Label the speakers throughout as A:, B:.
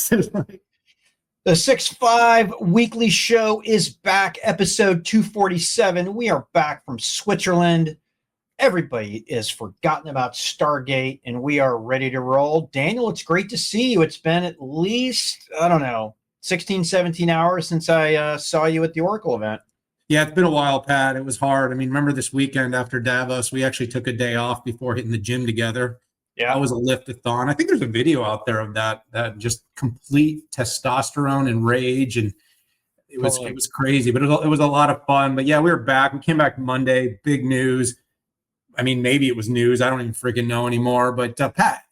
A: The 6-5 weekly show is back, episode 247. We are back from Switzerland. Everybody is forgotten about Stargate, and we are ready to roll. Daniel, it's great to see you. It's been at least, 16, 17 hours since I saw you at the Oracle event.
B: Yeah, it's been a while, Pat. It was hard. I mean, remember this weekend after Davos, we actually took a day off before hitting the gym together.
A: Yeah,
B: that was a lift-a-thon. I think there's a video out there of that just complete testosterone and rage, and it was crazy, but it was a lot of fun. But yeah, we were back. We came back Monday. Big news. I mean, maybe it was news. I don't even freaking know anymore. But Pat,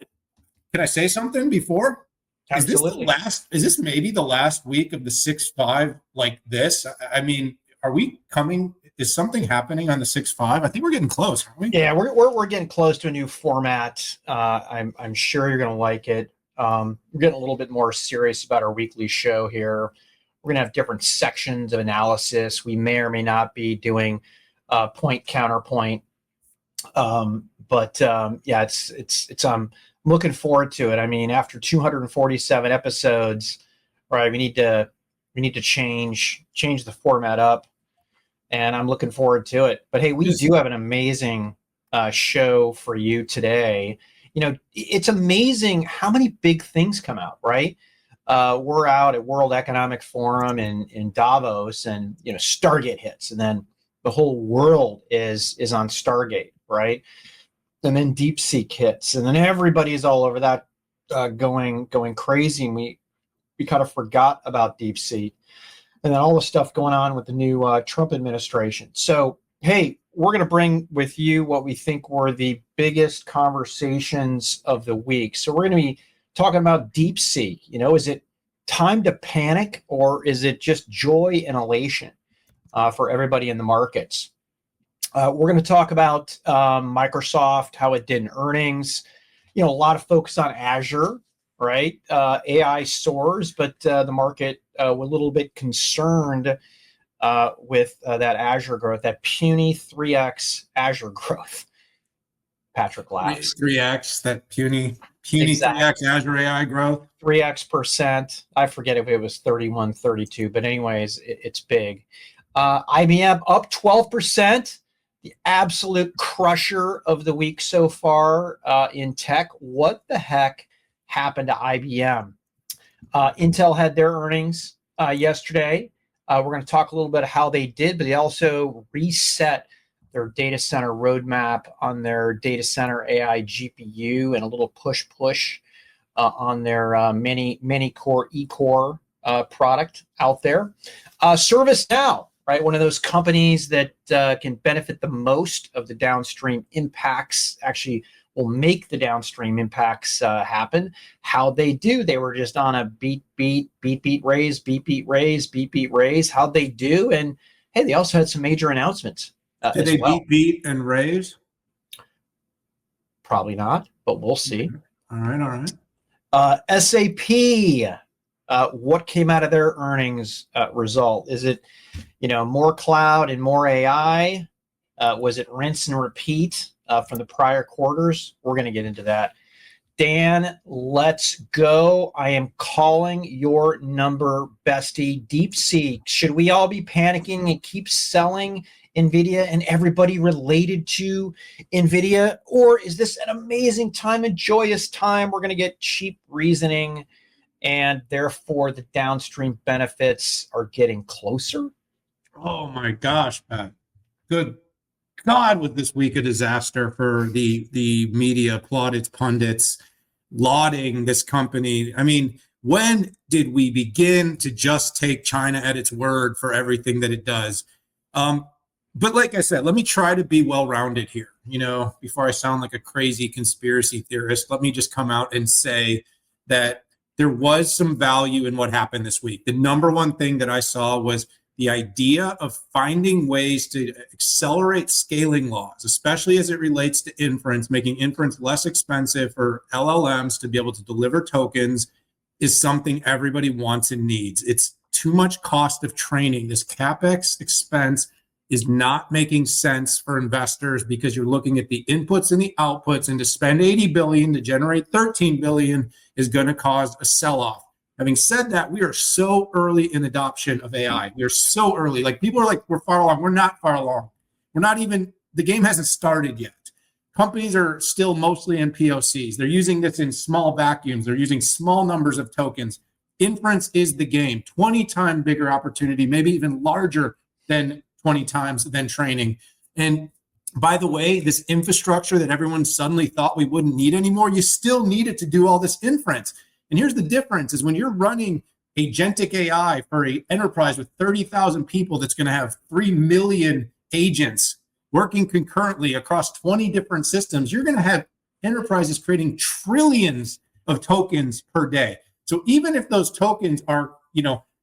B: can I say something before?
A: Absolutely.
B: Is this maybe the last week of the 6-5 like this? I mean, are we coming? Is something happening on the 6-5? I think we're getting close, aren't we?
A: Yeah, we're getting close to a new format. I'm sure you're going to like it. We're getting a little bit more serious about our weekly show here. We're going to have different sections of analysis. We may or may not be doing point counterpoint. Yeah, it's I'm looking forward to it. I mean, after 247 episodes, right, we need to change the format up. And I'm looking forward to it. But hey, we do have an amazing show for you today. You know, it's amazing how many big things come out, right? We're out at World Economic Forum in Davos, and Stargate hits, and then the whole world is on Stargate, right? And then DeepSeek hits, and then everybody's all over that, going crazy. And we kind of forgot about DeepSeek. And then all the stuff going on with the new Trump administration. So, hey, we're going to bring with you what we think were the biggest conversations of the week. So we're going to be talking about DeepSeek. Is it time to panic, or is it just joy and elation for everybody in the markets? We're going to talk about Microsoft, how it did in earnings. A lot of focus on Azure, right? AI soars, but the market was a little bit concerned with that Azure growth, that puny 3x Azure growth. Patrick laughs.
B: 3x, that puny exactly. 3x Azure AI growth.
A: 3x%. I forget if it was 31, 32, but anyways, it's big. IBM up 12%. The absolute crusher of the week so far in tech. What the heck happened to IBM? Intel had their earnings yesterday. We're going to talk a little bit about how they did, but they also reset their data center roadmap on their data center AI GPU, and a little push on their mini core eCore product out there. ServiceNow, right? One of those companies that can benefit the most of the downstream impacts, actually will make the downstream impacts happen. How they do? They were just on a beat, raise. How'd they do? And hey, they also had some major announcements.
B: Did they beat and raise?
A: Probably not, but we'll see.
B: All right.
A: SAP, what came out of their earnings result? Is it, more cloud and more AI? Was it rinse and repeat from the prior quarters? We're going to get into that. Dan, let's go. I am calling your number, bestie. DeepSeek. Should we all be panicking and keep selling NVIDIA and everybody related to NVIDIA? Or is this an amazing time, a joyous time? We're going to get cheap reasoning, and therefore the downstream benefits are getting closer?
B: Oh my gosh, Pat. Good God, was this week a disaster for the media, plaudits, pundits, lauding this company. I mean, when did we begin to just take China at its word for everything that it does? But like I said, let me try to be well-rounded here. Before I sound like a crazy conspiracy theorist, let me just come out and say that there was some value in what happened this week. The number one thing that I saw was the idea of finding ways to accelerate scaling laws, especially as it relates to inference, making inference less expensive for LLMs to be able to deliver tokens, is something everybody wants and needs. It's too much cost of training. This CapEx expense is not making sense for investors because you're looking at the inputs and the outputs, and to spend $80 billion to generate $13 billion is going to cause a sell-off. Having said that, we are so early in adoption of AI. We are so early. Like people are like, we're far along. We're not far along. We're not even, the game hasn't started yet. Companies are still mostly in POCs. They're using this in small vacuums. They're using small numbers of tokens. Inference is the game. 20 times bigger opportunity, maybe even larger than 20 times than training. And by the way, this infrastructure that everyone suddenly thought we wouldn't need anymore, you still need it to do all this inference. And here's the difference is when you're running agentic AI for an enterprise with 30,000 people that's going to have 3 million agents working concurrently across 20 different systems, you're going to have enterprises creating trillions of tokens per day. So even if those tokens are,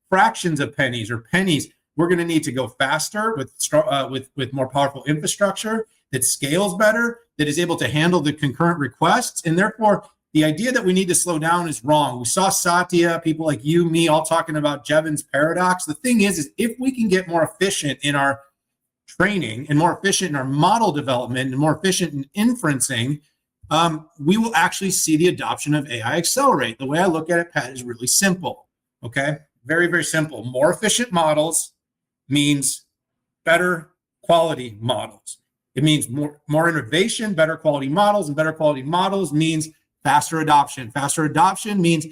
B: fractions of pennies or pennies, we're going to need to go faster with more powerful infrastructure that scales better, that is able to handle the concurrent requests. And therefore, the idea that we need to slow down is wrong. We saw Satya, people like you, me, all talking about Jevons paradox. The thing is if we can get more efficient in our training and more efficient in our model development and more efficient in inferencing, we will actually see the adoption of AI accelerate. The way I look at it, Pat, is really simple. Okay, very, very simple. More efficient models means better quality models. It means more innovation, better quality models, and better quality models means faster adoption. Faster adoption means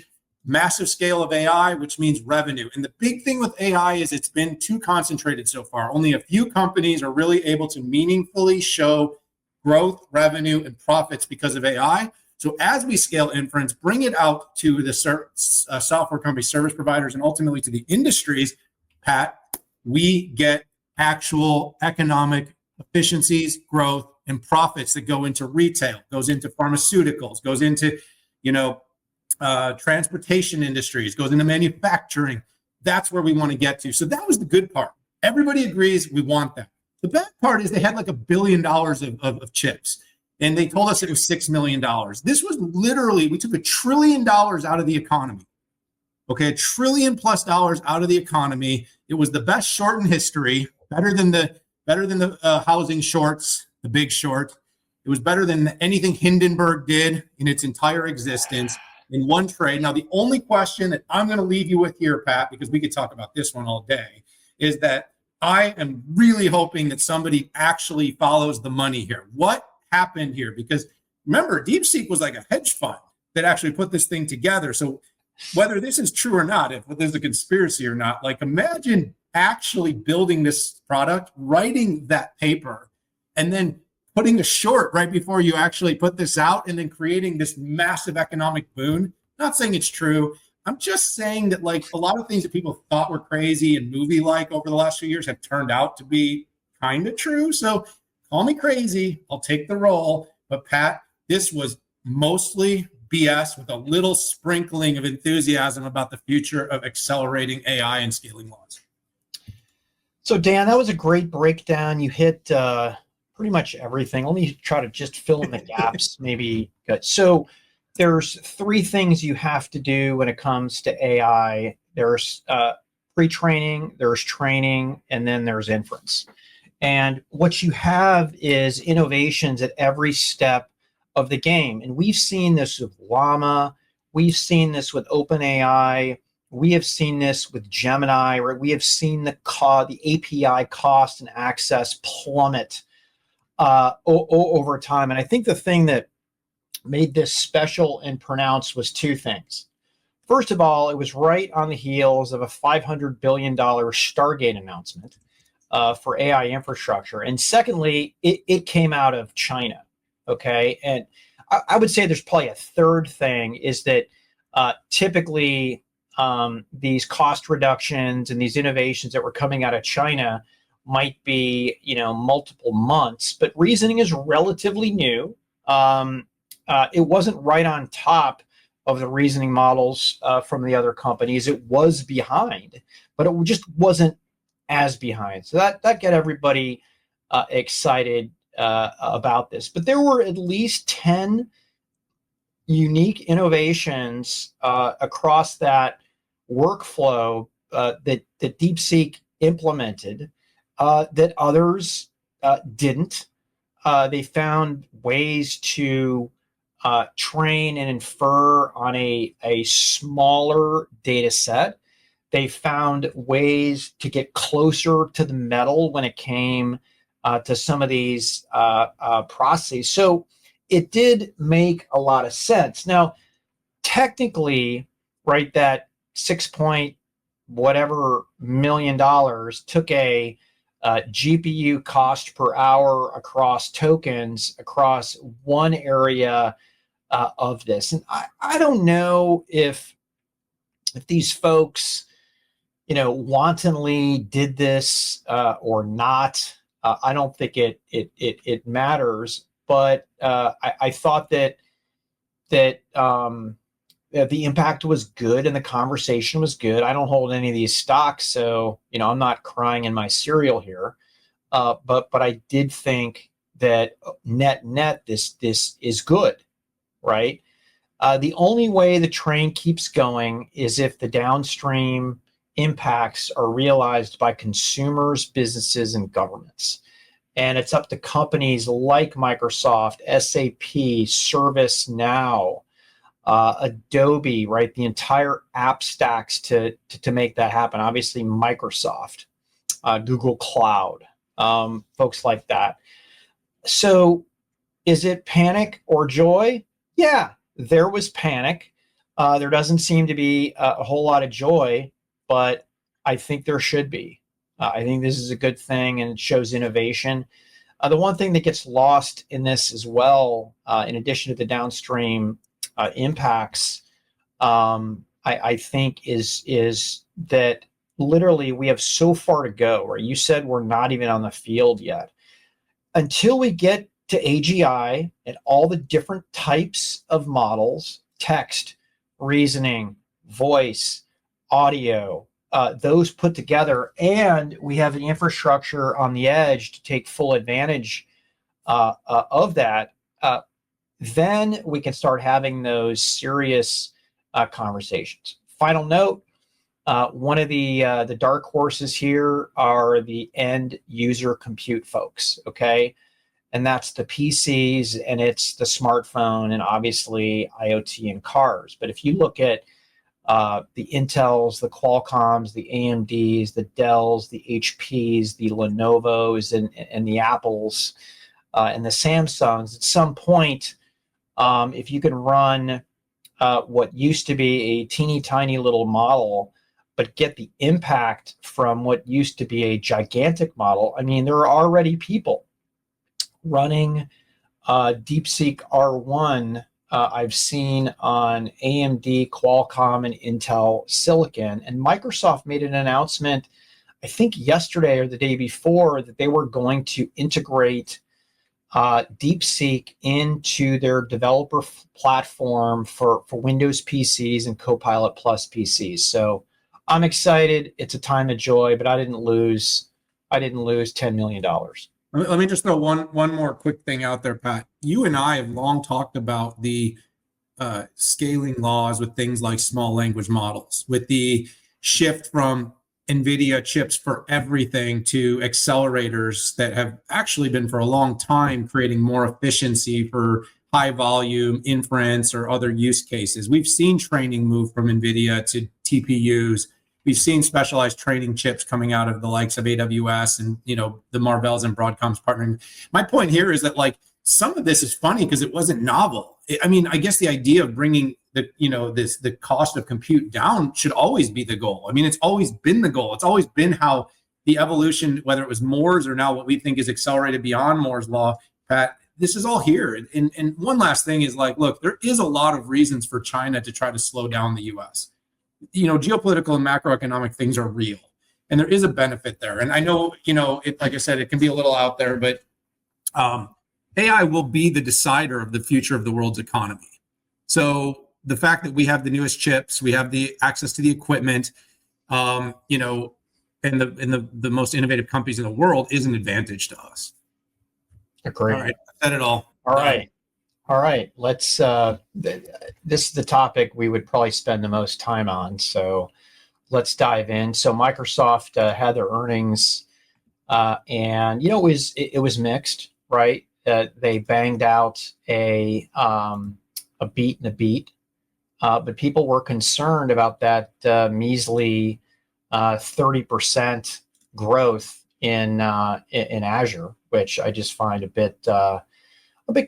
B: massive scale of AI, which means revenue. And the big thing with AI is it's been too concentrated so far. Only a few companies are really able to meaningfully show growth, revenue, and profits because of AI. So as we scale inference, bring it out to the software companies, service providers, and ultimately to the industries, Pat, we get actual economic efficiencies, growth, and profits that go into retail, goes into pharmaceuticals, goes into, transportation industries, goes into manufacturing. That's where we want to get to. So that was the good part. Everybody agrees we want that. The bad part is they had like $1 billion of chips, and they told us it was $6 million. This was literally, we took $1 trillion out of the economy. Okay, $1 trillion+ out of the economy. It was the best short in history, better than the housing shorts, the Big Short. It was better than anything Hindenburg did in its entire existence in one trade. Now, the only question that I'm going to leave you with here, Pat, because we could talk about this one all day, is that I am really hoping that somebody actually follows the money here. What happened here? Because remember, DeepSeek was like a hedge fund that actually put this thing together. So whether this is true or not, if there's a conspiracy or not, like imagine actually building this product, writing that paper, and then putting a short right before you actually put this out and then creating this massive economic boon. Not saying it's true. I'm just saying that like a lot of things that people thought were crazy and movie-like over the last few years have turned out to be kind of true. So call me crazy. I'll take the role. But Pat, this was mostly BS with a little sprinkling of enthusiasm about the future of accelerating AI and scaling laws.
A: So Dan, that was a great breakdown. You hit pretty much everything. Let me try to just fill in the gaps, maybe. Good. So there's 3 things you have to do when it comes to AI. There's pre-training, there's training, and then there's inference. And what you have is innovations at every step of the game. And we've seen this with Llama. We've seen this with OpenAI. We have seen this with Gemini, right? We have seen the API cost and access plummet over time. And I think the thing that made this special and pronounced was 2 things. First of all, it was right on the heels of a $500 billion Stargate announcement for AI infrastructure. And secondly, it came out of China, okay? And I would say there's probably a third thing is that typically these cost reductions and these innovations that were coming out of China might be, multiple months, but reasoning is relatively new. It wasn't right on top of the reasoning models from the other companies. It was behind, but it just wasn't as behind. So that got everybody excited about this. But there were at least 10 unique innovations across that workflow that DeepSeek implemented that others didn't. They found ways to train and infer on a smaller data set. They found ways to get closer to the metal when it came to some of these processes. So it did make a lot of sense. Now, technically, right, that 6 point whatever million dollars took a GPU cost per hour across tokens across one area of this. And I don't know if these folks, wantonly did this or not. I don't think it matters. But I thought that the impact was good and the conversation was good. I don't hold any of these stocks, so I'm not crying in my cereal here. But I did think that net this is good, right? The only way the train keeps going is if the downstream impacts are realized by consumers, businesses, and governments. And it's up to companies like Microsoft, SAP, ServiceNow, Adobe, right? The entire app stacks to make that happen. Obviously, Microsoft, Google Cloud, folks like that. So is it panic or joy? Yeah, there was panic. There doesn't seem to be a whole lot of joy, but I think there should be. I think this is a good thing and it shows innovation. The one thing that gets lost in this as well, in addition to the downstream impacts, I think is that literally we have so far to go. Right? You said we're not even on the field yet. Until we get to AGI and all the different types of models, text, reasoning, voice, audio, those put together, and we have the infrastructure on the edge to take full advantage of that, then we can start having those serious conversations. Final note, one of the dark horses here are the end user compute folks, okay? And that's the PCs and it's the smartphone and obviously IoT and cars. But if you look at the Intels, the Qualcomms, the AMDs, the Dells, the HPs, the Lenovos, and the Apples, and the Samsungs, at some point, if you can run what used to be a teeny tiny little model, but get the impact from what used to be a gigantic model, I mean, there are already people running DeepSeek R1 I've seen on AMD, Qualcomm, and Intel Silicon. And Microsoft made an announcement, I think yesterday or the day before, that they were going to integrate DeepSeek into their developer platform for Windows PCs and Copilot Plus PCs. So I'm excited. It's a time of joy, but I didn't lose $10 million.
B: Let me just throw one more quick thing out there, Pat. You and I have long talked about the scaling laws with things like small language models, with the shift from NVIDIA chips for everything to accelerators that have actually been for a long time creating more efficiency for high volume inference or other use cases. We've seen training move from NVIDIA to TPUs. We've seen specialized training chips coming out of the likes of AWS and, the Marvells and Broadcoms partnering. My point here is that some of this is funny because it wasn't novel. I mean, I guess the idea of bringing the cost of compute down should always be the goal. I mean, it's always been the goal. It's always been how the evolution, whether it was Moore's or now what we think is accelerated beyond Moore's law, Pat, this is all here. And one last thing is look, there is a lot of reasons for China to try to slow down the US. Geopolitical and macroeconomic things are real, and there is a benefit there. And I know, like I said, it can be a little out there, but AI will be the decider of the future of the world's economy. So the fact that we have the newest chips, we have the access to the equipment, and the most innovative companies in the world is an advantage to us.
A: Agreed.
B: All right, I said it all.
A: All right. Let's. This is the topic we would probably spend the most time on. So let's dive in. So Microsoft had their earnings, and it was mixed, right? They banged out a a beat and a beat. But people were concerned about that measly 30% growth in Azure, which I just find a bit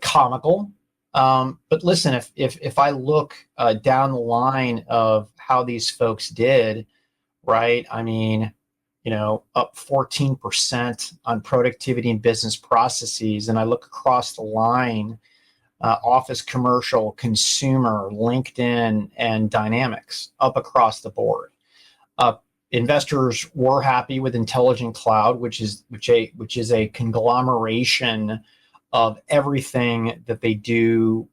A: comical. But listen, if I look down the line of how these folks did, right? I mean, up 14% on productivity and business processes, and I look across the line, Office Commercial, Consumer, LinkedIn, and Dynamics up across the board. Investors were happy with Intelligent Cloud, which is a conglomeration of everything that they do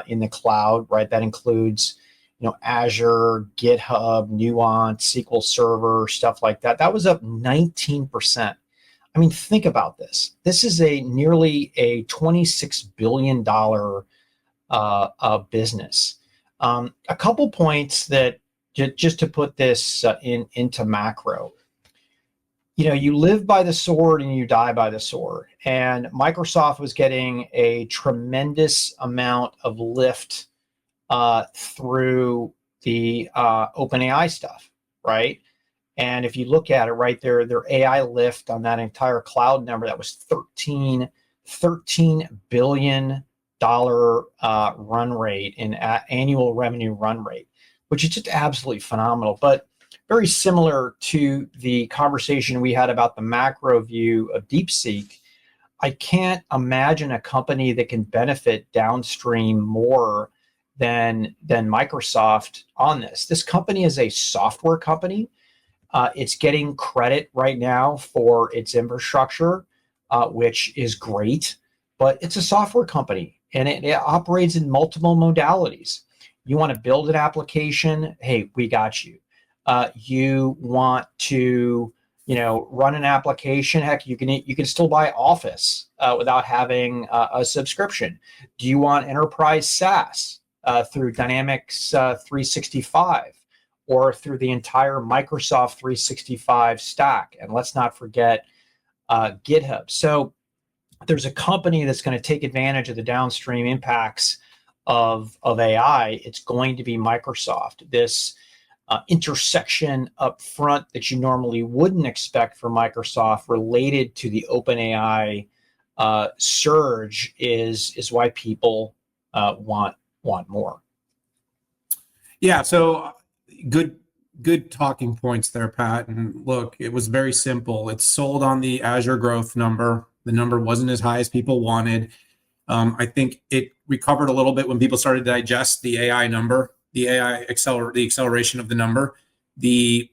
A: in the cloud, right? That includes, Azure, GitHub, Nuance, SQL Server, stuff like that. That was up 19%. I mean, think about this. This is nearly a $26 billion business. A couple points that just to put this into macro. You live by the sword and you die by the sword. And Microsoft was getting a tremendous amount of lift through the OpenAI stuff, right? And if you look at it, right, their AI lift on that entire cloud number, that was $13 billion run rate in annual revenue run rate, which is just absolutely phenomenal. But very similar to the conversation we had about the macro view of DeepSeek, I can't imagine a company that can benefit downstream more than Microsoft on this. This company is a software company. It's getting credit right now for its infrastructure, which is great, but it's a software company and it operates in multiple modalities. You want to build an application? Hey, we got you. You want to, run an application? Heck, you can still buy Office without having a subscription. Do you want enterprise SaaS through Dynamics 365 or through the entire Microsoft 365 stack? And let's not forget GitHub. So there's a company that's going to take advantage of the downstream impacts of AI. It's going to be Microsoft. This intersection up front that you normally wouldn't expect from Microsoft related to the OpenAI surge is why people want more.
B: Yeah, so good talking points there, Pat. And look, it was very simple. It's sold on the Azure growth number. The number wasn't as high as people wanted. I think it recovered a little bit when people started to digest the AI number, the acceleration of the number. The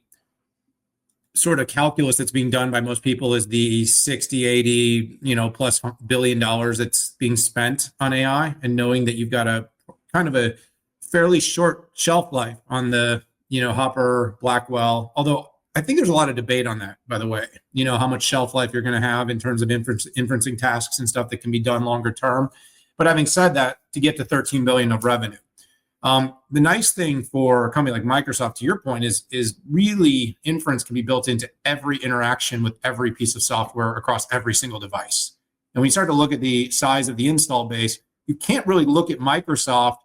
B: sort of calculus that's being done by most people is the 60, 80, plus $1 billion that's being spent on AI, and knowing that you've got a kind of a fairly short shelf life on the, Hopper, Blackwell, although I think there's a lot of debate on that, by the way, how much shelf life you're going to have in terms of inferencing tasks and stuff that can be done longer term. But having said that, to get to 13 billion of revenue, the nice thing for a company like Microsoft, to your point, is really inference can be built into every interaction with every piece of software across every single device. And when you start to look at the size of the install base, you can't really look at Microsoft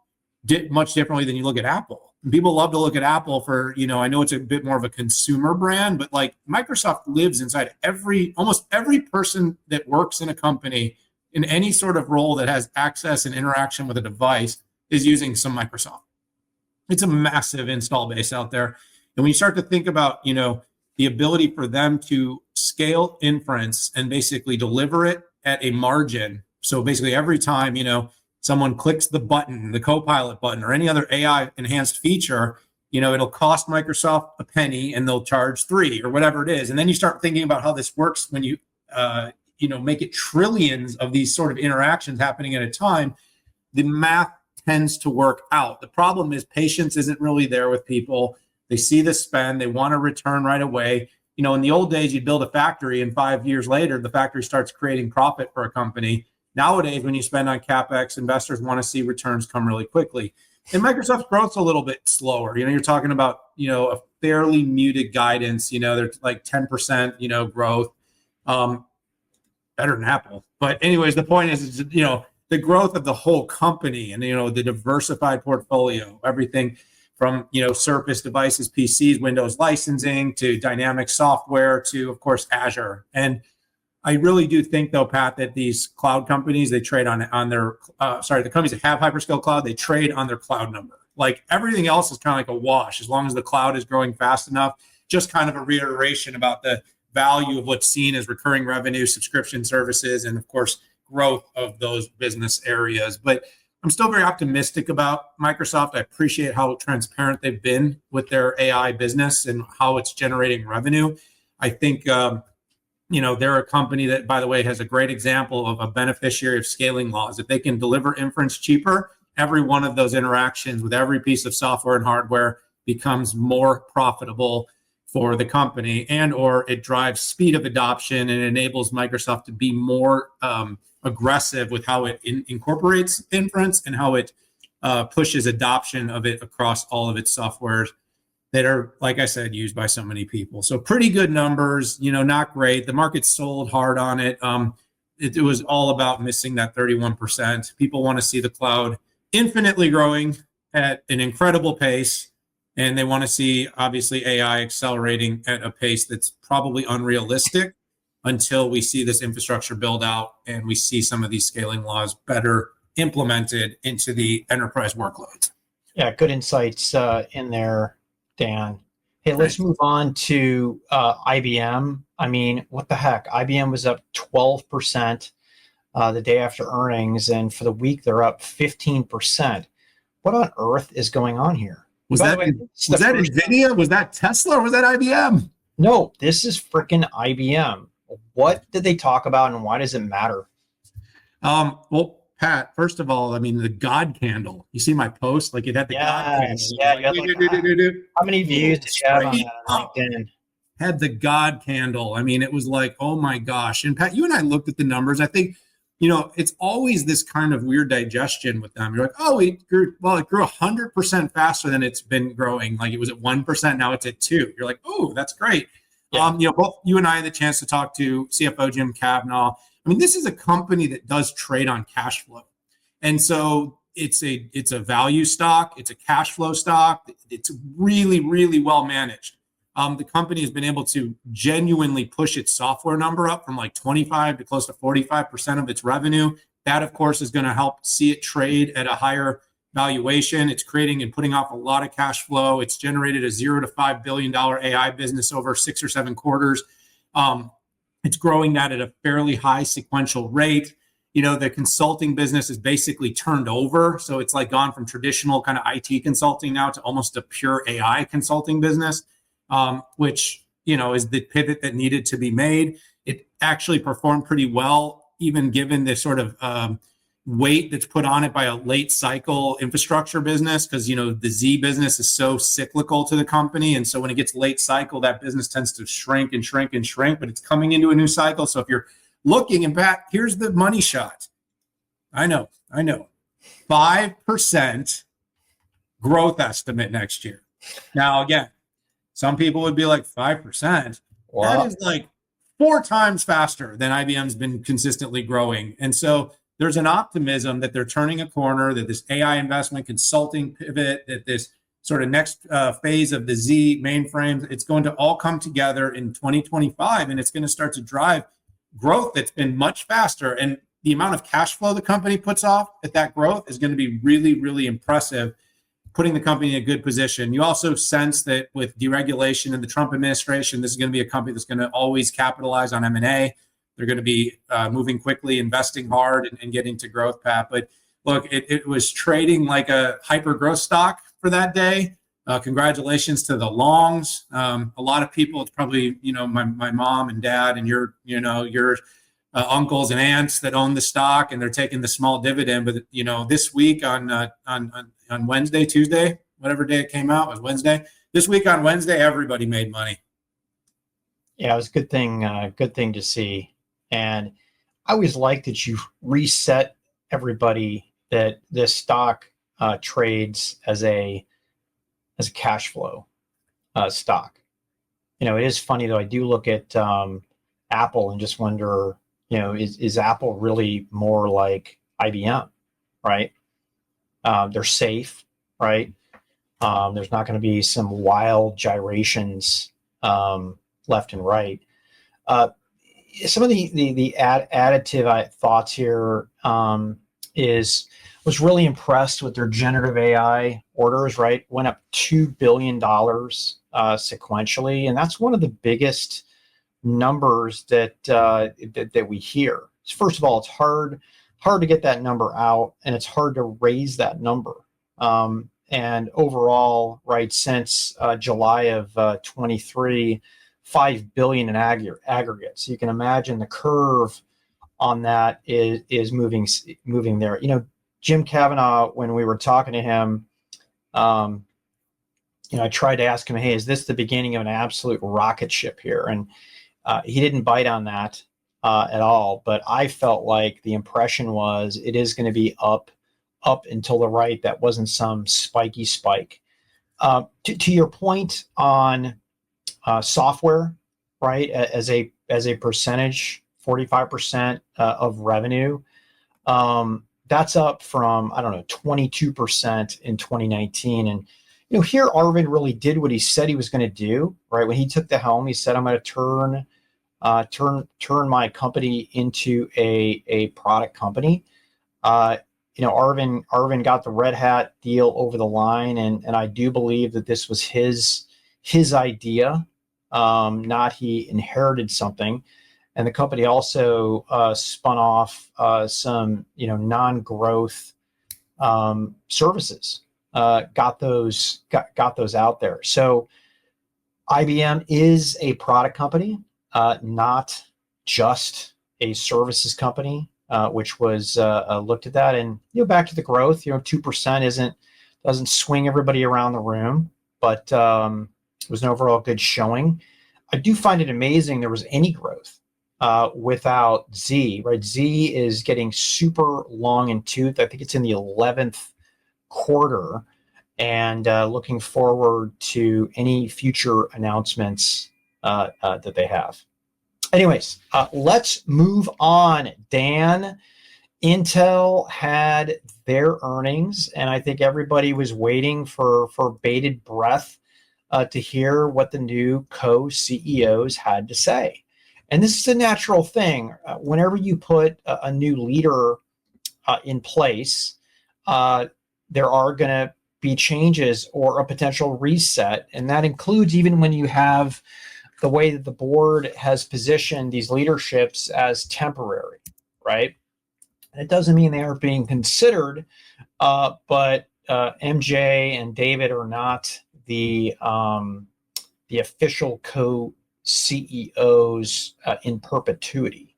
B: much differently than you look at Apple. And people love to look at Apple for, I know it's a bit more of a consumer brand, but like Microsoft lives inside almost every person that works in a company in any sort of role that has access and interaction with a device is using some Microsoft. It's a massive install base out there. And when you start to think about, the ability for them to scale inference and basically deliver it at a margin. So basically every time, someone clicks the button, the Copilot button, or any other AI enhanced feature, it'll cost Microsoft a penny and they'll charge $3 or whatever it is. And then you start thinking about how this works when you, make it trillions of these sort of interactions happening at a time. The math tends to work out. The problem is patience isn't really there with people. They see the spend, they want a return right away. In the old days, you'd build a factory and 5 years later, the factory starts creating profit for a company. Nowadays, when you spend on CapEx, investors want to see returns come really quickly. And Microsoft's growth's a little bit slower. You're talking about, a fairly muted guidance. They're like 10%, growth, better than Apple. But anyways, the point is, the growth of the whole company and, the diversified portfolio, everything from, Surface devices, PCs, Windows licensing to dynamic software to, of course, Azure. And I really do think, though, Pat, that these cloud companies, they trade on their, the companies that have hyperscale cloud, they trade on their cloud number. Like everything else is kind of like a wash as long as the cloud is growing fast enough. Just kind of a reiteration about the value of what's seen as recurring revenue, subscription services, and of course, growth of those business areas. But I'm still very optimistic about Microsoft. I appreciate how transparent they've been with their AI business and how it's generating revenue. I think, they're a company that, by the way, has a great example of a beneficiary of scaling laws. If they can deliver inference cheaper, every one of those interactions with every piece of software and hardware becomes more profitable for the company, and or it drives speed of adoption and enables Microsoft to be more aggressive with how it incorporates inference and how it pushes adoption of it across all of its softwares that are, like I said, used by so many people. So pretty good numbers, not great. The market sold hard on it. It was all about missing that 31%. People want to see the cloud infinitely growing at an incredible pace. And they want to see, obviously, AI accelerating at a pace that's probably unrealistic until we see this infrastructure build out and we see some of these scaling laws better implemented into the enterprise workloads.
A: Yeah, good insights in there, Dan. Hey, let's move on to IBM. I mean, what the heck? IBM was up 12% the day after earnings, and for the week, they're up 15%. What on earth is going on here?
B: Was that NVIDIA? Was that Tesla? Or was that IBM?
A: No, this is freaking IBM. What did they talk about, and why does it matter?
B: Well, Pat, first of all, I mean, the God candle. You see my post? Like it had the God candle.
A: Yeah, how many views did you have on that on LinkedIn?
B: Had the God candle. I mean, it was like, oh my gosh. And Pat, you and I looked at the numbers. I think, it's always this kind of weird digestion with them. You're like, oh, it grew 100% faster than it's been growing. Like it was at 1%, now it's at 2%. You're like, oh, that's great. Yeah. Both you and I had the chance to talk to CFO Jim Cavanaugh. I mean, this is a company that does trade on cash flow. And so it's a value stock, it's a cash flow stock. It's really, really well managed. The company has been able to genuinely push its software number up from like 25 to close to 45% of its revenue. That, of course, is going to help see it trade at a higher valuation. It's creating and putting off a lot of cash flow. It's generated a $0 to $5 billion AI business over 6 or 7 quarters. It's growing that at a fairly high sequential rate. The consulting business is basically turned over. So it's like gone from traditional kind of IT consulting now to almost a pure AI consulting business. Which, is the pivot that needed to be made. It actually performed pretty well, even given the sort of weight that's put on it by a late cycle infrastructure business, because, the Z business is so cyclical to the company. And so when it gets late cycle, that business tends to shrink and shrink and shrink, but it's coming into a new cycle. So if you're looking, and Pat, here's the money shot. I know. 5% growth estimate next year. Now, again, some people would be like 5%. Wow. That is like 4 times faster than IBM's been consistently growing. And so there's an optimism that they're turning a corner, that this AI investment consulting pivot, that this sort of next phase of the Z mainframes, it's going to all come together in 2025, and it's going to start to drive growth that's been much faster. And the amount of cash flow the company puts off at that growth is going to be really, really impressive, putting the company in a good position. You also sense that with deregulation in the Trump administration, this is going to be a company that's going to always capitalize on M&A. They're going to be moving quickly, investing hard, and getting to growth path. But look, it was trading like a hyper growth stock for that day. Congratulations to the longs. A lot of people, it's probably, my mom and dad and your uncles and aunts that own the stock, and they're taking the small dividend. But, this week on Wednesday, Tuesday, whatever day it came out, was Wednesday. This week on Wednesday, everybody made money.
A: Yeah, it was a good thing to see. And I always like that you reset everybody that this stock trades as a cash flow stock. It is funny though. I do look at Apple and just wonder, is Apple really more like IBM, right? They're safe, right? There's not going to be some wild gyrations left and right. Some of the additive thoughts here was really impressed with their generative AI orders, right? Went up $2 billion sequentially. And that's one of the biggest numbers that we hear. First of all, it's hard to get that number out, and it's hard to raise that number. And overall, right, since July of 23, 5 billion in aggregate. So you can imagine the curve on that is moving there. You know, Jim Kavanaugh, when we were talking to him, you know, I tried to ask him, hey, is this the beginning of an absolute rocket ship here? And he didn't bite on that at all. But I felt like the impression was it is going to be up until the right. That wasn't some spiky spike. To your point on software, right, as a percentage, 45% of revenue. That's up from, I don't know, 22% in 2019. And, you know, here Arvind really did what he said he was going to do, right? When he took the helm, he said, I'm going to turn my company into a product company. You know, Arvind got the Red Hat deal over the line. And I do believe that this was his idea, not he inherited something. And the company also spun off some, you know, non-growth services. Got those out there. So IBM is a product company, not just a services company, which was looked at that. And, you know, back to the growth, you know, 2% doesn't swing everybody around the room, but it was an overall good showing. I do find it amazing there was any growth without Z, right? Z is getting super long in tooth. I think it's in the 11th quarter, and looking forward to any future announcements that they have. Anyways, let's move on. Dan, Intel had their earnings, and I think everybody was waiting for bated breath to hear what the new co-CEOs had to say. And this is a natural thing. Whenever you put a new leader in place, there are going to be changes or a potential reset. And that includes even when you have the way that the board has positioned these leaderships as temporary, right? It doesn't mean they aren't being considered, but MJ and David are not the official co-CEOs in perpetuity.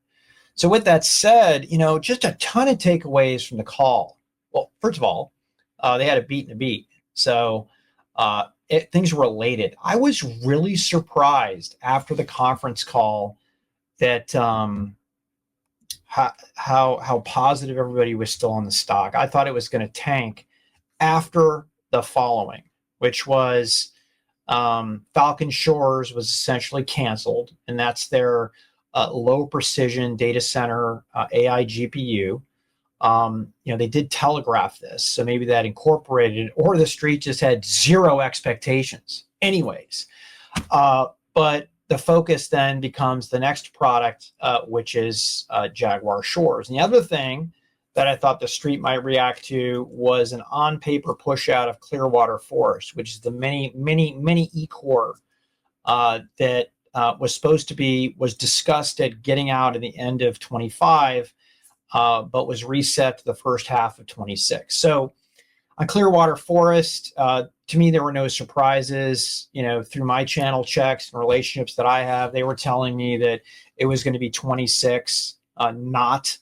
A: So with that said, you know, just a ton of takeaways from the call. Well, first of all, they had a beat and a beat. So things were related. I was really surprised after the conference call that how positive everybody was still on the stock. I thought it was going to tank after the following, which was Falcon Shores was essentially canceled, and that's their low precision data center AI GPU. You know, they did telegraph this, so maybe that incorporated, or the street just had zero expectations. Anyways, but the focus then becomes the next product, which is Jaguar Shores. And the other thing that I thought the street might react to was an on-paper push out of Clearwater Forest, which is the mini E-core that was discussed at getting out at the end of 25, but was reset to the first half of 26. So on Clearwater Forest, to me, there were no surprises. You know, through my channel checks and relationships that I have, they were telling me that it was going to be 26, not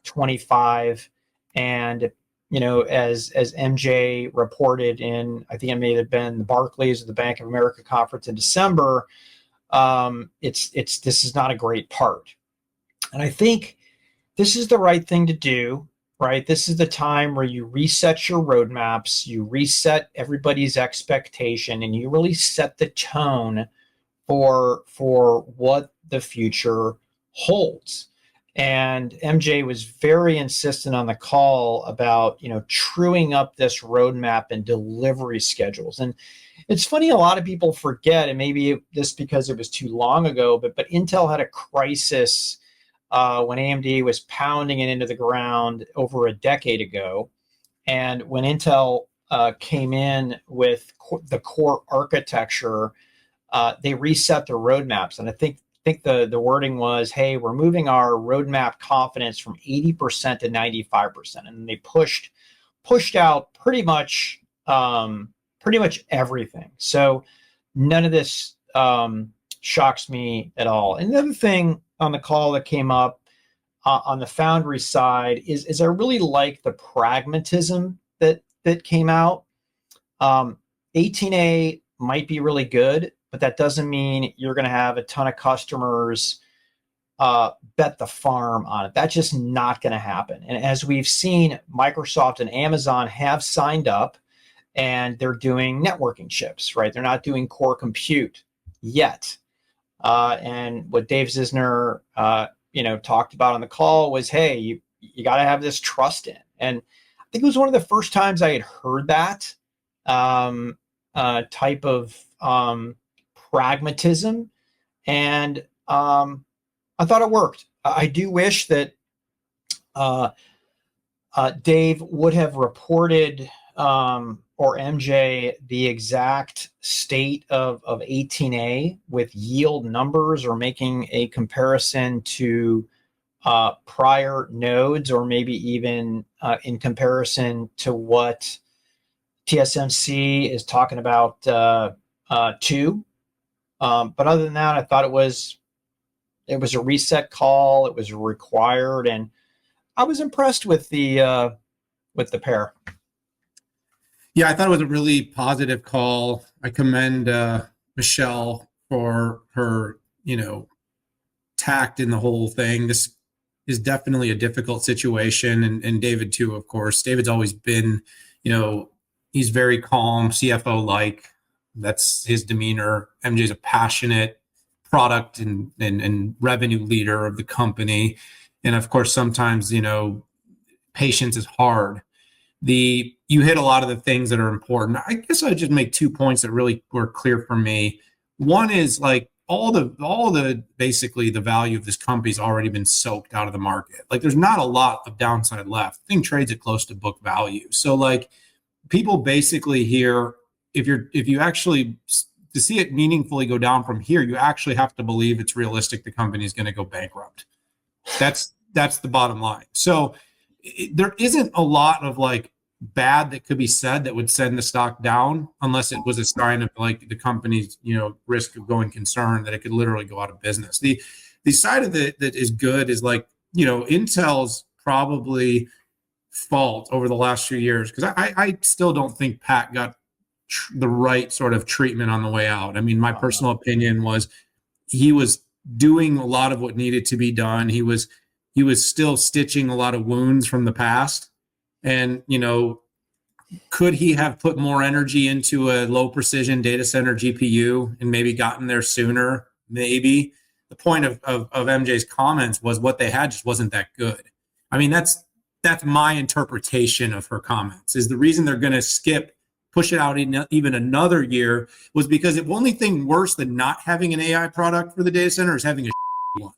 A: 25. And, you know, as MJ reported in, I think it may have been the Barclays or the Bank of America conference in December, this is not a great part. And I think this is the right thing to do, right? This is the time where you reset your roadmaps, you reset everybody's expectation, and you really set the tone for what the future holds. And MJ was very insistent on the call about, truing up this roadmap and delivery schedules. And it's funny, a lot of people forget, and maybe this because it was too long ago, but Intel had a crisis when AMD was pounding it into the ground over a decade ago. And when Intel came in with the core architecture, they reset their roadmaps. And I think the wording was, hey, we're moving our roadmap confidence from 80% to 95%. And they pushed out pretty much everything. So none of this shocks me at all. And the other thing on the call that came up on the Foundry side is I really like the pragmatism that came out. 18A might be really good, but that doesn't mean you're going to have a ton of customers bet the farm on it. That's just not going to happen. And as we've seen, Microsoft and Amazon have signed up, and they're doing networking chips, right? They're not doing core compute yet. And what Dave Zisner, talked about on the call was, hey, you got to have this trust in. And I think it was one of the first times I had heard that type of pragmatism, and I thought it worked. I do wish that Dave would have reported, or MJ, the exact state of 18A with yield numbers, or making a comparison to prior nodes, or maybe even in comparison to what TSMC is talking about too. But other than that, I thought it was a reset call. It was required, and I was impressed with the pair.
B: Yeah, I thought it was a really positive call. I commend Michelle for her, tact in the whole thing. This is definitely a difficult situation, and David too, of course. David's always been, he's very calm, CFO-like. That's his demeanor. MJ's a passionate product and revenue leader of the company. And of course, sometimes, patience is hard. You hit a lot of the things that are important. I guess I just make 2 points that really were clear for me. One is like all the basically the value of this company's already been soaked out of the market. Like there's not a lot of downside left. The thing trades at close to book value. So like people basically here, if you actually to see it meaningfully go down from here, you actually have to believe it's realistic the company is going to go bankrupt. That's the bottom line. So there isn't a lot of like bad that could be said that would send the stock down, unless it was a sign of like the company's risk of going concern, that it could literally go out of business. The side of it that is good is like Intel's probably fault over the last few years, because I still don't think Pat got the right sort of treatment on the way out. I mean, my personal opinion was he was doing a lot of what needed to be done. He was still stitching a lot of wounds from the past. And, could he have put more energy into a low precision data center GPU and maybe gotten there sooner? Maybe. The point of MJ's comments was what they had just wasn't that good. I mean, that's my interpretation of her comments, is the reason they're going to push it out even another year was because the only thing worse than not having an AI product for the data center is having a one.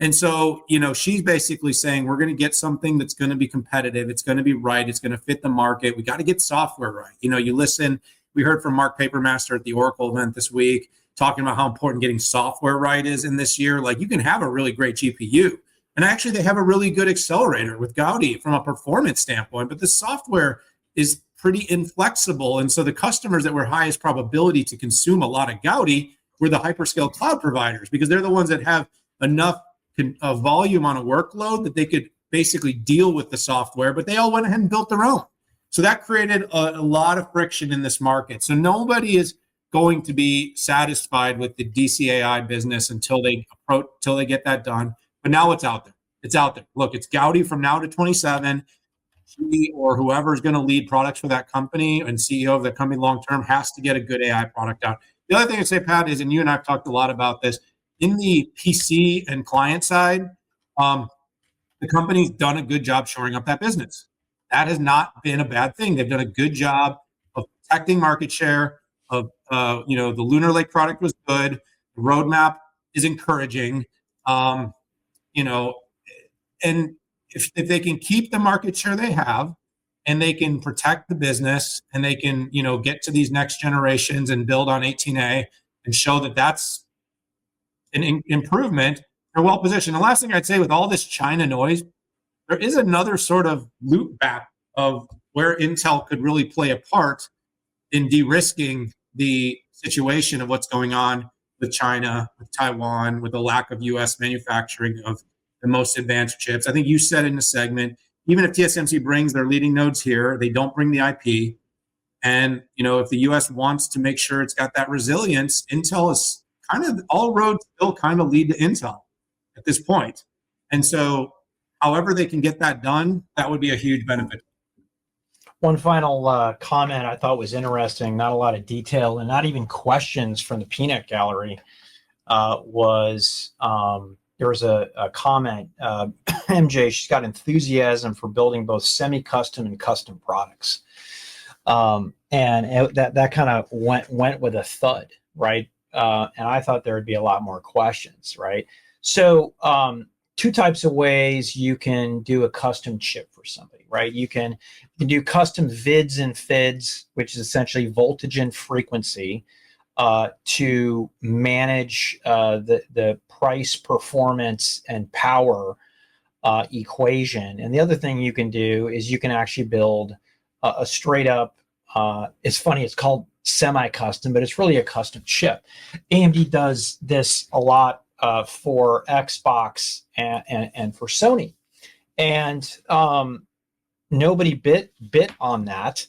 B: And so, she's basically saying we're going to get something that's going to be competitive. It's going to be right. It's going to fit the market. We got to get software right. We heard from Mark Papermaster at the Oracle event this week, talking about how important getting software right is in this year. Like you can have a really great GPU. And actually they have a really good accelerator with Gaudi from a performance standpoint, but the software is pretty inflexible. And so the customers that were highest probability to consume a lot of Gaudi were the hyperscale cloud providers, because they're the ones that have enough volume on a workload that they could basically deal with the software, but they all went ahead and built their own. So that created a lot of friction in this market. So nobody is going to be satisfied with the DCAI business until they get that done. But now it's out there. It's out there. Look, it's Gaudi from now to 27. She or whoever is going to lead products for that company and CEO of the company long term has to get a good AI product out. The other thing I'd say, Pat, is, and you and I have talked a lot about this, in the PC and client side, the company's done a good job shoring up that business. That has not been a bad thing. They've done a good job of protecting market share. The Lunar Lake product was good. The roadmap is encouraging. And if they can keep the market share they have, and they can protect the business, and they can get to these next generations and build on 18A and show that that's an improvement, they're well positioned. The last thing I'd say with all this China noise, there is another sort of loop back of where Intel could really play a part in de-risking the situation of what's going on with China, with Taiwan, with the lack of U.S. manufacturing of the most advanced chips. I think you said in the segment, even if TSMC brings their leading nodes here, they don't bring the IP. And, if the U.S. wants to make sure it's got that resilience, Intel is kind of, all roads still kind of lead to Intel at this point. And so however they can get that done, that would be a huge benefit.
A: One final comment I thought was interesting, not a lot of detail and not even questions from the peanut gallery, was there was a comment, MJ, she's got enthusiasm for building both semi-custom and custom products. And that kind of went with a thud, right? And I thought there would be a lot more questions, right? So two types of ways you can do a custom chip for somebody, right? You can do custom VIDs and FIDs, which is essentially voltage and frequency, to manage the price, performance, and power equation. And the other thing you can do is you can actually build a straight up, it's funny, it's called semi-custom, but it's really a custom chip. AMD does this a lot for Xbox and for Sony. And nobody bit on that.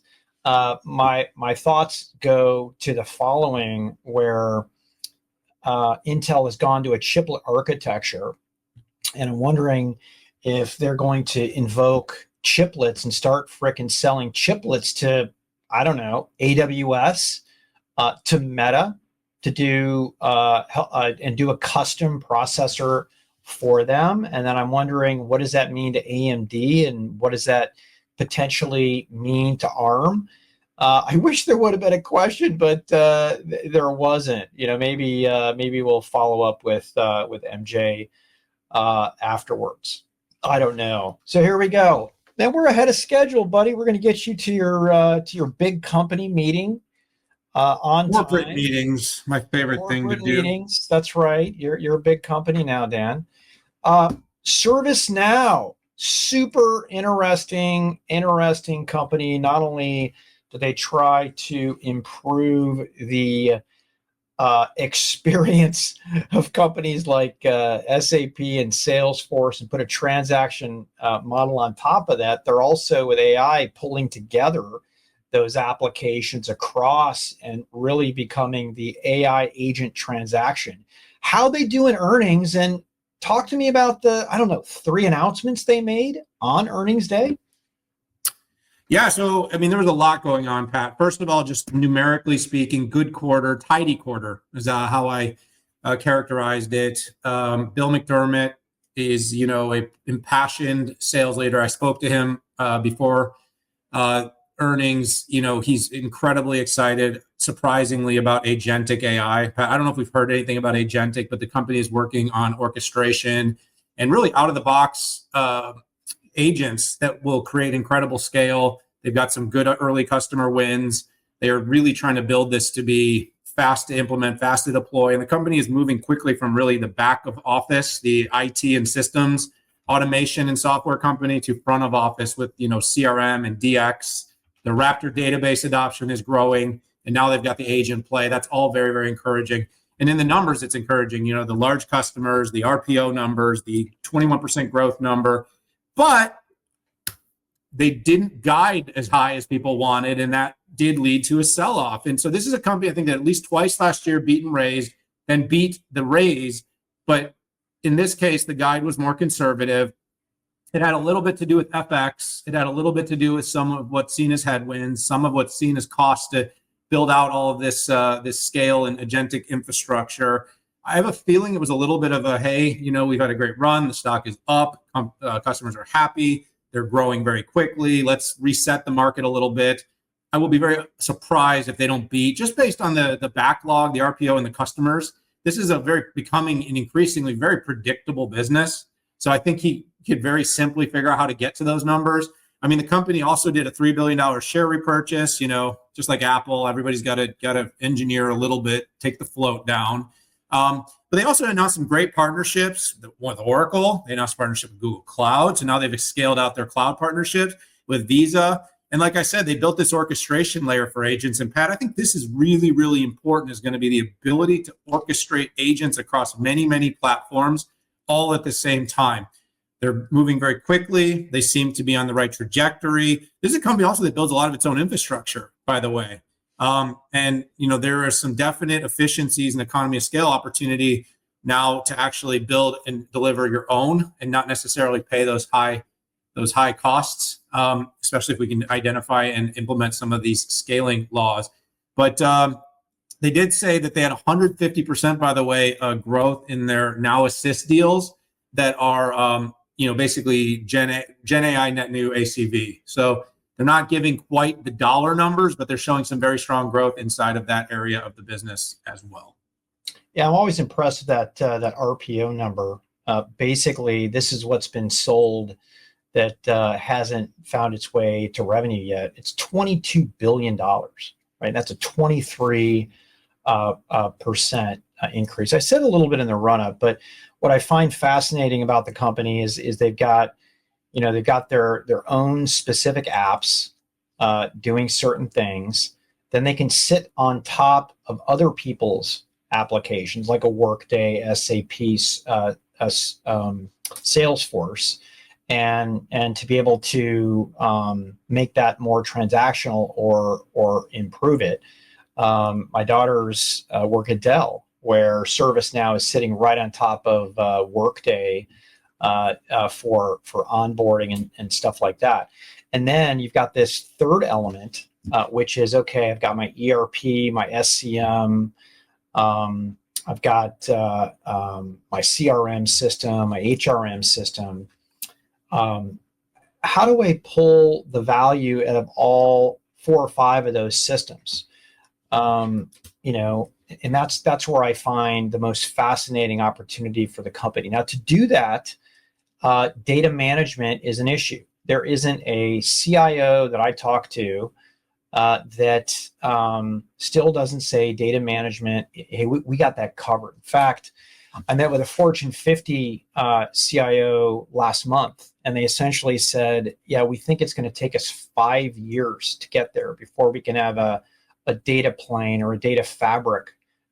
A: My thoughts go to the following, where Intel has gone to a chiplet architecture, and I'm wondering if they're going to invoke chiplets and start frickin' selling chiplets to, I don't know, AWS, to Meta, to do and do a custom processor for them. And then I'm wondering, what does that mean to AMD, and what does that potentially mean to ARM? I wish there would have been a question, but there wasn't. Maybe we'll follow up with MJ afterwards. I don't know. So here we go. Now we're ahead of schedule, buddy. We're going to get you to your big company meeting on
B: corporate
A: time.
B: Meetings, my favorite thing to do.
A: Meetings. That's right. You're a big company now, Dan. ServiceNow, super interesting company. Not only do they try to improve the experience of companies like SAP and Salesforce and put a transaction model on top of that, they're also, with AI, pulling together those applications across and really becoming the AI agent transaction. How they do in earnings, and talk to me about the, 3 announcements they made on earnings day.
B: Yeah, so, there was a lot going on, Pat. First of all, just numerically speaking, good quarter, tidy quarter is how I characterized it. Bill McDermott is, a impassioned sales leader. I spoke to him before earnings. He's incredibly excited, surprisingly, about agentic AI. I don't know if we've heard anything about agentic, but the company is working on orchestration and really out-of-the-box agents that will create incredible scale. They've got some good early customer wins. They are really trying to build this to be fast to implement, fast to deploy. And the company is moving quickly from really the back of office, the IT and systems automation and software company, to front of office with, CRM and DX. The Raptor database adoption is growing, and now they've got the agent play. That's all very, very encouraging. And in the numbers, it's encouraging. The large customers, the RPO numbers, the 21% growth number. But they didn't guide as high as people wanted, and that did lead to a sell-off. And so this is a company, I think, that at least twice last year beat and raised, then beat the raise. But in this case, the guide was more conservative. It had a little bit to do with FX. It had a little bit to do with some of what's seen as headwinds, some of what's seen as cost to build out all of this scale and agentic infrastructure. I have a feeling it was a little bit of a, hey, we've had a great run. The stock is up. Customers are happy. They're growing very quickly. Let's reset the market a little bit. I will be very surprised if they don't beat, just based on the backlog, the RPO, and the customers. This is becoming an increasingly very predictable business. So I think he could very simply figure out how to get to those numbers. I mean, the company also did a $3 billion share repurchase, just like Apple. Everybody's got to engineer a little bit, take the float down. But they also announced some great partnerships with Oracle. They announced a partnership with Google Cloud. So now they've scaled out their cloud partnerships with Visa. And like I said, they built this orchestration layer for agents. And Pat, I think this is really, really important, is going to be the ability to orchestrate agents across many, many platforms all at the same time. They're moving very quickly. They seem to be on the right trajectory. This is a company also that builds a lot of its own infrastructure, by the way. And there are some definite efficiencies and economy of scale opportunity now to actually build and deliver your own and not necessarily pay those high costs, especially if we can identify and implement some of these scaling laws. But they did say that they had 150%, by the way, growth in their Now Assist deals that are basically Gen AI net new ACV. So they're not giving quite the dollar numbers, but they're showing some very strong growth inside of that area of the business as well.
A: Yeah, I'm always impressed with that RPO number. Basically, this is what's been sold that hasn't found its way to revenue yet. It's $22 billion, right? That's a 23% increase. I said a little bit in the run-up, but what I find fascinating about the company is they've got their own specific apps doing certain things. Then they can sit on top of other people's applications, like a Workday, SAP, Salesforce, and to be able to make that more transactional or improve it. My daughters work at Dell, where ServiceNow is sitting right on top of Workday for onboarding and stuff like that. And then you've got this third element, which is, okay, I've got my ERP, my SCM, I've got my CRM system, my HRM system. How do I pull the value out of all 4 or 5 of those systems? And that's where I find the most fascinating opportunity for the company. Now, to do that, data management is an issue. There isn't a CIO that I talk to that still doesn't say data management, hey, we got that covered. In fact, I met with a Fortune 50 CIO last month, and they essentially said, yeah, we think it's going to take us 5 years to get there before we can have a data plane or a data fabric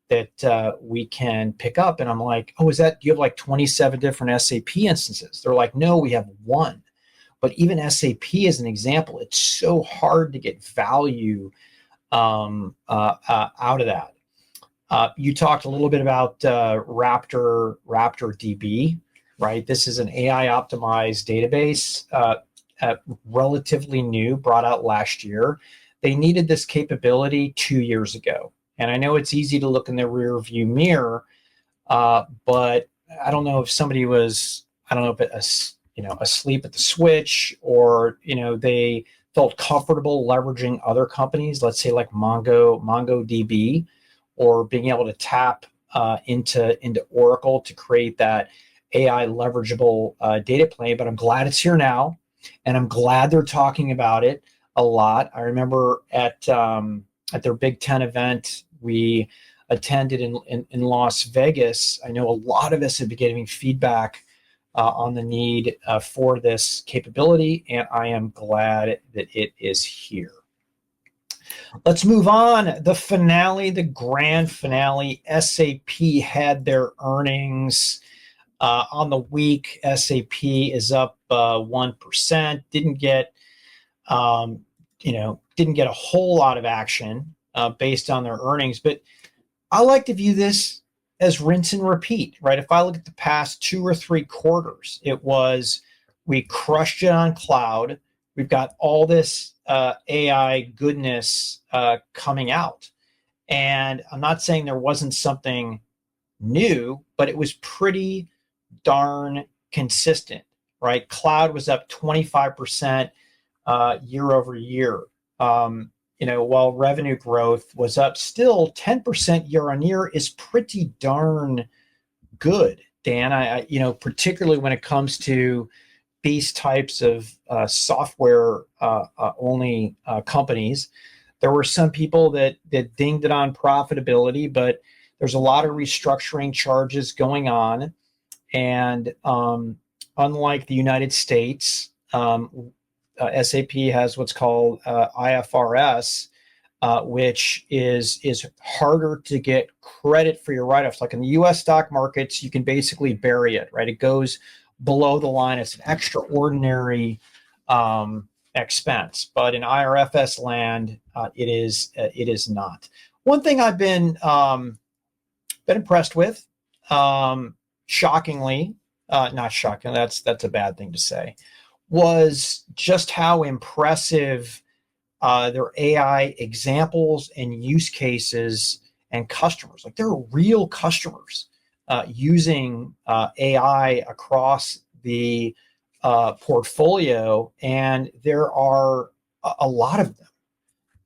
A: that we can pick up. And I'm like, oh, do you have like 27 different SAP instances? They're like, no, we have 1. But even SAP as an example, it's so hard to get value out of that. You talked a little bit about RaptorDB, right? This is an AI optimized database, relatively new, brought out last year. They needed this capability 2 years ago. And I know it's easy to look in the rear view mirror, but I don't know if somebody was, asleep at the switch, or, they felt comfortable leveraging other companies, let's say like MongoDB, or being able to tap into Oracle to create that AI leverageable data plane. But I'm glad it's here now, and I'm glad they're talking about it a lot. I remember at their Big Ten event we attended in Las Vegas, I know a lot of us have been getting feedback on the need for this capability, and I am glad that it is here. Let's move on. The finale, the grand finale. SAP had their earnings on the week. SAP is up 1%. Didn't get a whole lot of action based on their earnings, but I like to view this as rinse and repeat, right? If I look at the past 2 or 3 quarters, it was, we crushed it on cloud. We've got all this AI goodness coming out. And I'm not saying there wasn't something new, but it was pretty darn consistent, right? Cloud was up 25% year over year. While revenue growth was up still 10% year on year is pretty darn good, Dan. Particularly when it comes to these types of software only companies. There were some people that dinged it on profitability, but there's a lot of restructuring charges going on. And unlike the United States, SAP has what's called IFRS, which is harder to get credit for your write-offs. Like in the U.S. stock markets, you can basically bury it, right? It goes below the line. It's an extraordinary expense, but in IRFS land, it is not. One thing I've been impressed with, shockingly, not shocking. That's a bad thing to say. Was just how impressive their AI examples and use cases and customers. Like there are real customers using AI across the portfolio, and there are a lot of them.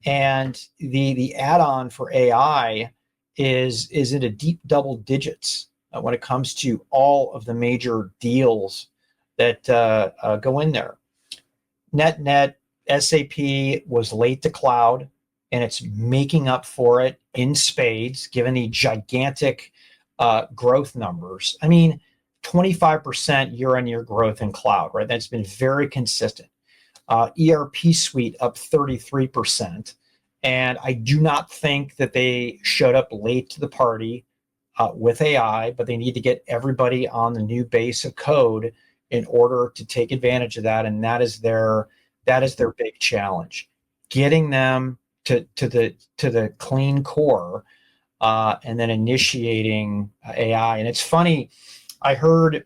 A: And the add-on for AI is in a deep double digits when it comes to all of the major deals that go in there. Net, SAP was late to cloud, and it's making up for it in spades, given the gigantic growth numbers. I mean, 25% year-on-year growth in cloud, right? That's been very consistent. ERP suite up 33%. And I do not think that they showed up late to the party with AI, but they need to get everybody on the new base of code in order to take advantage of that. And that is their big challenge, getting them to the clean core and then initiating AI. And it's funny, I've heard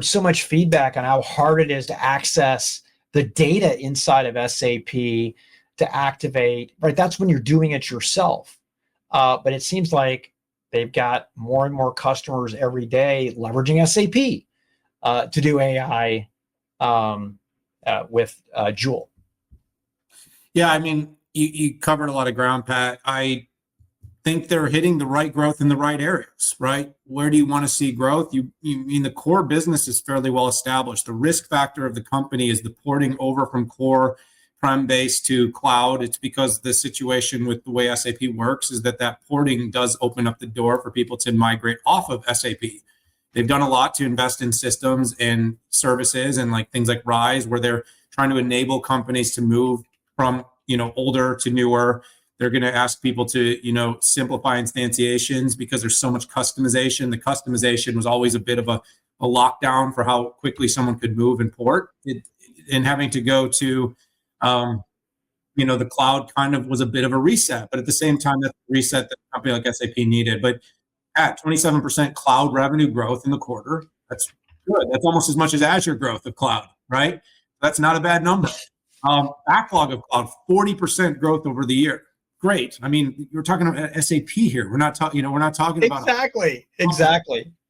A: so much feedback on how hard it is to access the data inside of SAP to activate, right? That's when you're doing it yourself. But it seems like they've got more and more customers every day leveraging SAP to do AI with Joule.
B: Yeah, I mean, you covered a lot of ground, Pat. I think they're hitting the right growth in the right areas, right? Where do you want to see growth? You mean the core business is fairly well established. The risk factor of the company is the porting over from core prem-based to cloud. It's because the situation with the way SAP works is that porting does open up the door for people to migrate off of SAP. They've done a lot to invest in systems and services and like things like Rise, where they're trying to enable companies to move from older to newer. They're going to ask people to simplify instantiations because there's so much customization. The customization was always a bit of a lockdown for how quickly someone could move and port. And having to go to the cloud kind of was a bit of a reset, but at the same time, that's a reset that a company like SAP needed. But at 27% cloud revenue growth in the quarter, that's good. That's almost as much as Azure growth of cloud, right? That's not a bad number. Backlog of cloud, 40% growth over the year. Great. I mean, you're talking about SAP here. We're not talking. We're not talking about
A: exactly.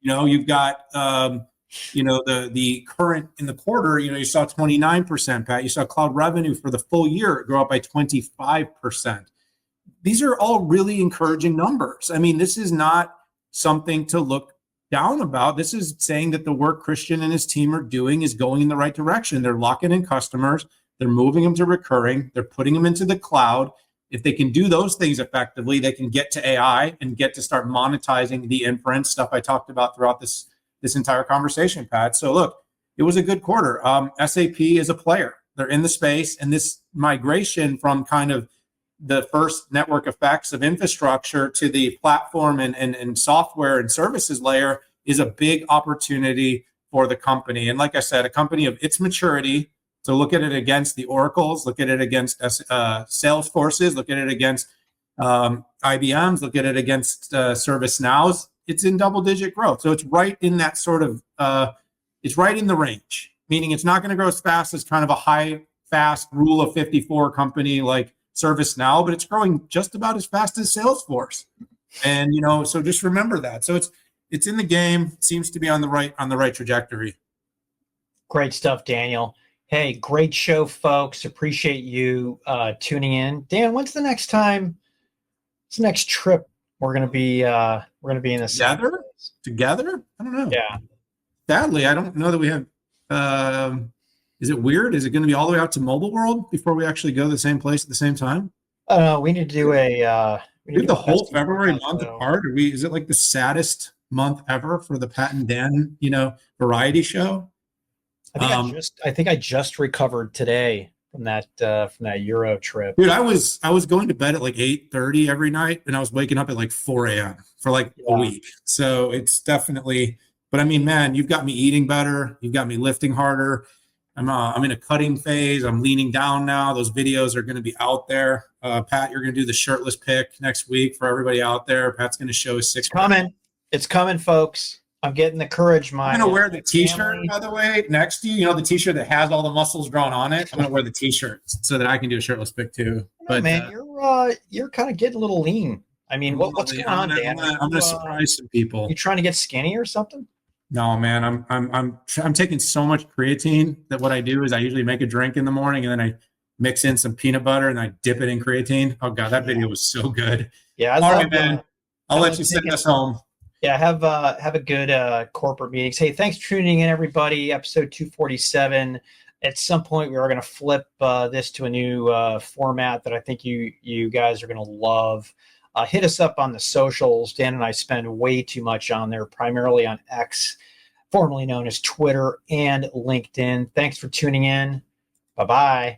B: You've got the current in the quarter. You saw 29%, Pat. You saw cloud revenue for the full year grow up by 25%. These are all really encouraging numbers. I mean, this is not something to look down about. This is saying that the work Christian and his team are doing is going in the right direction. They're locking in customers. They're moving them to recurring. They're putting them into the cloud. If they can do those things effectively, they can get to AI and get to start monetizing the inference stuff I talked about throughout this entire conversation, Pat. So look, it was a good quarter. SAP is a player. They're in the space, and this migration from kind of the first network effects of infrastructure to the platform and software and services layer is a big opportunity for the company. And like I said, a company of its maturity, so look at it against the Oracles, look at it against Salesforces, look at it against IBMs, look at it against ServiceNows. It's in double-digit growth. So it's right in that sort of, it's right in the range, meaning it's not going to grow as fast as kind of a high, fast rule of 54 company like ServiceNow, but it's growing just about as fast as Salesforce. And, so just remember that. So it's in the game. It seems to be on the right trajectory.
A: Great stuff, Daniel. Hey, great show, folks. Appreciate you tuning in. Dan, when's the next time? What's the next trip we're gonna be in the
B: together? I don't know.
A: Yeah.
B: Sadly, I don't know that we have. Is it weird? Is it going to be all the way out to Mobile World before we actually go to the same place at the same time?
A: We need to do a.
B: We have the whole February month apart. Is it like the saddest month ever for the Pat and Dan, variety show?
A: I think I just recovered today from that Euro trip.
B: Dude, I was going to bed at like 8:30 every night, and I was waking up at like 4 a.m. for like a week. So it's definitely. But I mean, man, you've got me eating better. You've got me lifting harder. I'm in a cutting phase. I'm leaning down now. Those videos are going to be out there. Pat, you're going to do the shirtless pic next week for everybody out there. Pat's going to show his six.
A: It's coming, folks. I'm getting the courage.
B: I'm going to wear the T-shirt, by the way, next to you. The T-shirt that has all the muscles drawn on it. I'm going to wear the T-shirt so that I can do a shirtless pic too.
A: But man, you're kind of getting a little lean. I mean, what's going on, Dan?
B: I'm going to surprise some people.
A: You trying to get skinny or something?
B: No, man, I'm taking so much creatine that what I do is I usually make a drink in the morning and then I mix in some peanut butter and I dip it in creatine. Oh God, that video was so good.
A: Yeah.
B: All right, man. I'll let you send us home.
A: Yeah. Have a good corporate meetings. Hey, thanks for tuning in, everybody. Episode 247. At some point, we are going to flip this to a new format that I think you guys are going to love. Hit us up on the socials. Dan and I spend way too much on there, primarily on X, formerly known as Twitter, and LinkedIn. Thanks for tuning in. Bye-bye.